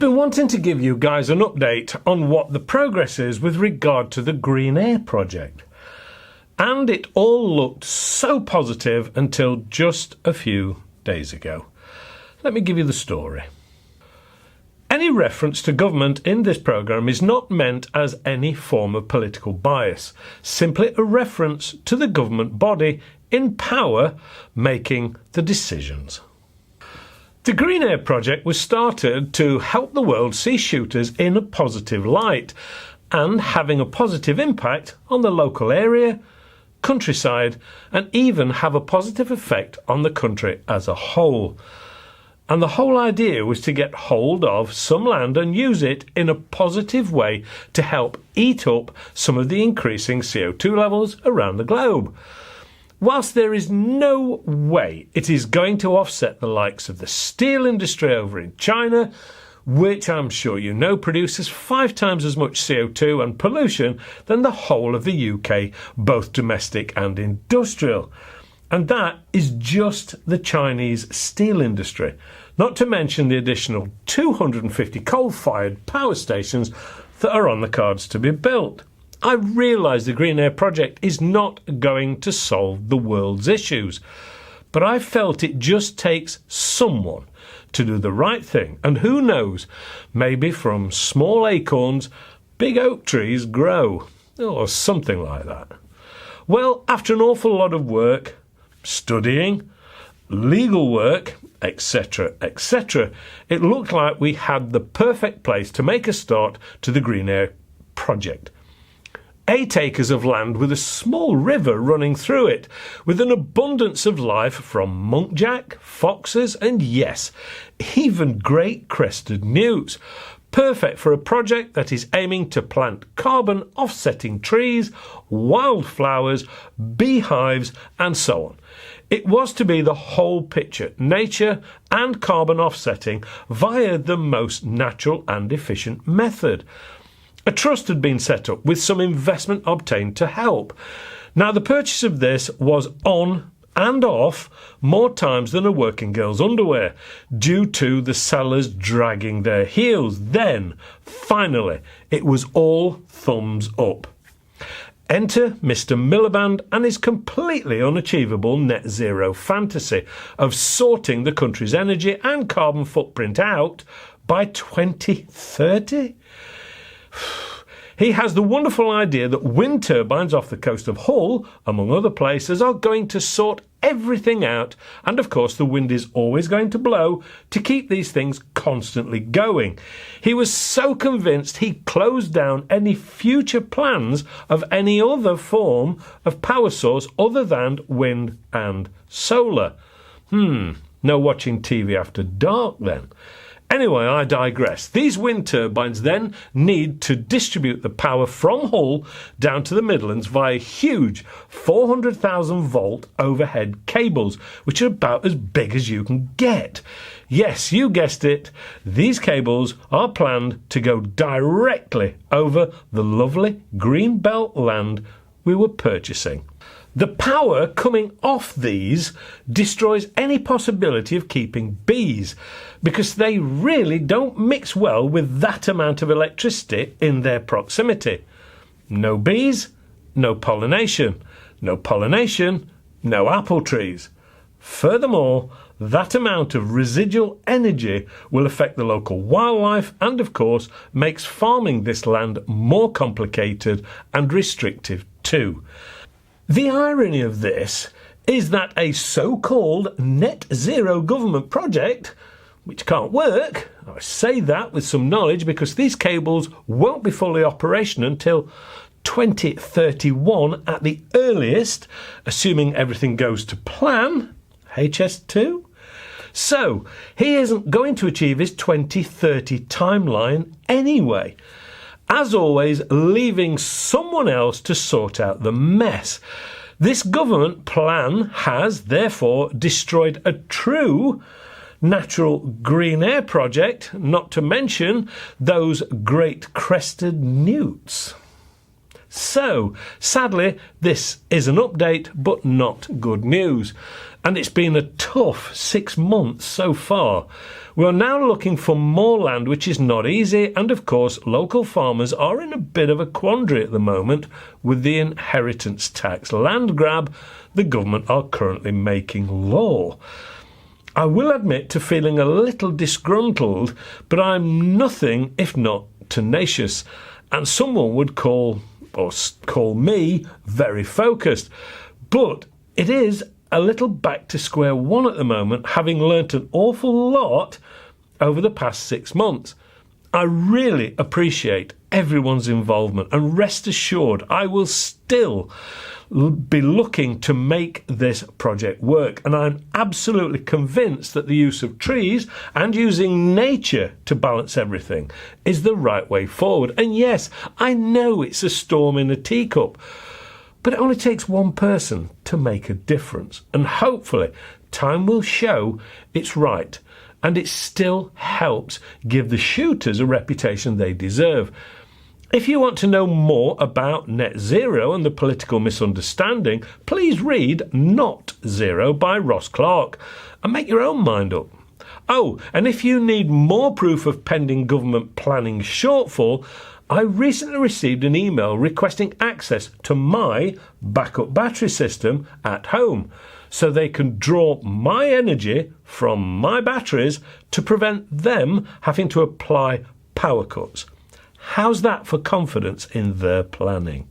been wanting to give you guys an update on what the progress is with regard to the Green Air project. And it all looked so positive until just a few days ago. Let me give you the story. Any reference to government in this programme is not meant as any form of political bias, simply a reference to the government body in power making the decisions. The Green Air project was started to help the world see shooters in a positive light and having a positive impact on the local area, countryside, and even have a positive effect on the country as a whole. And the whole idea was to get hold of some land and use it in a positive way to help eat up some of the increasing CO2 levels around the globe. Whilst there is no way it is going to offset the likes of the steel industry over in China, which I'm sure you know produces 5 times as much CO2 and pollution than the whole of the UK, both domestic and industrial. And that is just the Chinese steel industry, not to mention the additional 250 coal-fired power stations that are on the cards to be built. I realise the Green Air project is not going to solve the world's issues, but I felt it just takes someone to do the right thing, and who knows, maybe from small acorns, big oak trees grow, or something like that. Well, after an awful lot of work, studying, legal work, etc., etc., it looked like we had the perfect place to make a start to the Green Air project. 8 acres of land with a small river running through it, with an abundance of life from muntjac, foxes, and yes, even great crested newts. Perfect for a project that is aiming to plant carbon offsetting trees, wildflowers, beehives, and so on. It was to be the whole picture, nature and carbon offsetting via the most natural and efficient method. A trust had been set up with some investment obtained to help. Now, the purchase of this was on and off more times than a working girl's underwear, due to the sellers dragging their heels. Then, finally, it was all thumbs up. Enter Mr. Miliband and his completely unachievable net zero fantasy of sorting the country's energy and carbon footprint out by 2030. He has the wonderful idea that wind turbines off the coast of Hull, among other places, are going to sort everything out, and of course the wind is always going to blow to keep these things constantly going. He was so convinced he closed down any future plans of any other form of power source other than wind and solar. No watching TV after dark then. Anyway, I digress. These wind turbines then need to distribute the power from Hull down to the Midlands via huge 400,000 volt overhead cables, which are about as big as you can get. Yes, you guessed it. These cables are planned to go directly over the lovely green belt land we were purchasing. The power coming off these destroys any possibility of keeping bees, because they really don't mix well with that amount of electricity in their proximity. No bees, no pollination. No pollination, no apple trees. Furthermore, that amount of residual energy will affect the local wildlife and, of course, makes farming this land more complicated and restrictive too. The irony of this is that a so-called net zero government project, which can't work, I say that with some knowledge because these cables won't be fully operational until 2031 at the earliest, assuming everything goes to plan, HS2. So he isn't going to achieve his 2030 timeline anyway. As always, leaving someone else to sort out the mess. This government plan has, therefore, destroyed a true natural green air project, not to mention those great crested newts. So, sadly, this is an update, but not good news. and it's been a tough 6 months so far. We are now looking for more land, which is not easy, and of course local farmers are in a bit of a quandary at the moment with the inheritance tax land grab the government are currently making law. I will admit to feeling a little disgruntled, but I'm nothing if not tenacious, and someone would call me very focused. But it is a little back to square one at the moment, having learnt an awful lot over the past 6 months. I really appreciate everyone's involvement, and rest assured I will still be looking to make this project work, and I'm absolutely convinced that the use of trees and using nature to balance everything is the right way forward. And yes, I know it's a storm in a teacup, but it only takes one person to make a difference, and hopefully time will show it's right, and it still helps give the shooters a reputation they deserve. If you want to know more about net zero and the political misunderstanding, please read Not Zero by Ross Clark and make your own mind up. Oh, and if you need more proof of pending government planning shortfall, I recently received an email requesting access to my backup battery system at home, so they can draw my energy from my batteries to prevent them having to apply power cuts. How's that for confidence in their planning?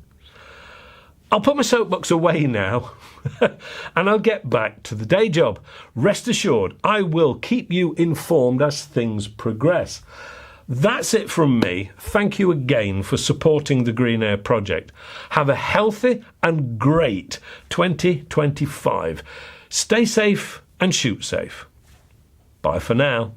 I'll put my soapbox away now and I'll get back to the day job. Rest assured, I will keep you informed as things progress. That's it from me. Thank you again for supporting the Green Air Project. Have a healthy and great 2025. Stay safe and shoot safe. Bye for now.